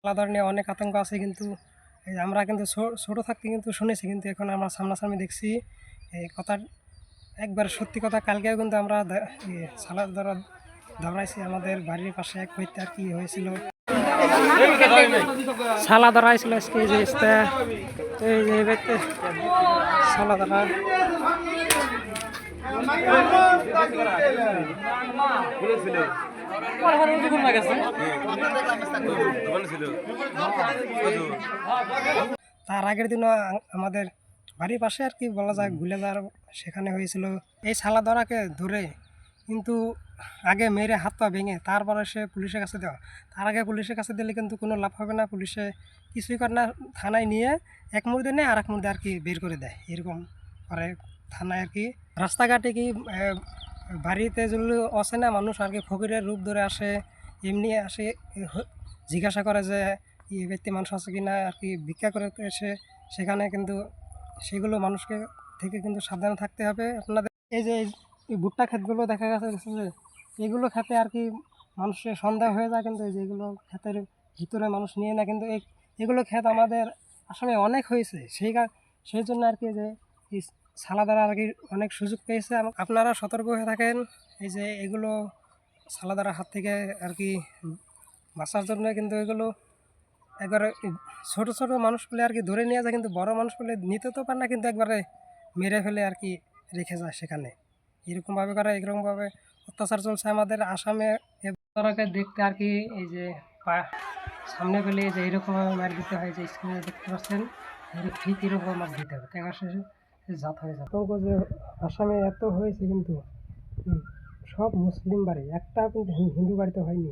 আলাদা নিয়ে অনেক আতঙ্ক আছে, কিন্তু এই আমরা কিন্তু ছোট থাকতে কিন্তু শুনেছি, কিন্তু এখন আমরা সামনাসামনি দেখছি এই কথা একবার সত্যি কথা। কালকেও কিন্তু আমরা সালা ধরা ধরাইছি আমাদের বাড়ির পাশে এক ব্যক্তি আর কি হয়েছিল, সালা ধরাইছিল আজকে এই যে এই যে ব্যক্তি সালা ধরা তার আগের দিনও আমাদের বাড়ির পাশে আর কি বলা যায় গুলেদার সেখানে হয়েছিল। এই সালা ধরাকে ধরে কিন্তু আগে মেরে হাত পা ভেঙে তারপরে সে পুলিশের কাছে দেওয়া। তার আগে পুলিশের কাছে দিলে কিন্তু কোনো লাভ হবে না, পুলিশে কিছুই করে না, থানায় নিয়ে এক মুর্দে নেয় আর এক মুর্দে আর কি বের করে দেয়, এরকম করে থানায় আর কি। রাস্তাঘাটে কি বাড়িতে যদি অচেনা মানুষ আর কি ফকিরের রূপ ধরে আসে, এমনি আসে জিজ্ঞাসা করে যে এই ব্যক্তি মানুষ আছে কি না আর কি, ভিক্ষা করে এসে সেখানে কিন্তু সেগুলো মানুষকে থেকে কিন্তু সাবধানে থাকতে হবে আপনাদের। এই যে এই ভুট্টা ক্ষেতগুলো দেখা গেছে যে এগুলো খেতে আর কি মানুষের সন্দেহ হয়ে যায়, কিন্তু এই যেগুলো ক্ষেতের ভিতরে মানুষ নিয়ে না, কিন্তু এগুলো ক্ষেত আমাদের আসামে অনেক হয়েছে, সেই জন্য আর কি যে এই সালাদারা আর কি অনেক সুযোগ পেয়েছে। আপনারা সতর্ক হয়ে থাকেন এই যে এগুলো সালাদারা হাত থেকে আর কি বাঁচার জন্য। কিন্তু এগুলো একবারে ছোটো ছোটো মানুষগুলো আর কি ধরে নিয়ে যায়, কিন্তু বড় মানুষগুলো নিতে তো পারে না, কিন্তু একবারে মেরে ফেলে আর কি রেখে যায় সেখানে। এরকমভাবে করে এরকমভাবে অত্যাচার চলছে আমাদের আসামে। তারাকে দেখতে আর কি এই যে সামনে পেলে যে এরকমভাবে মার দিতে হয়, যে স্ক্রিনে দেখতে পাচ্ছেন ঠিক এরকম মার দিতে হবে, দেখা শেষে জাত হয়ে যায়। আতঙ্ক যে আসামে এত হয়েছে, কিন্তু সব মুসলিম বাড়ি, একটা কিন্তু হিন্দু বাড়িতে হয়নি।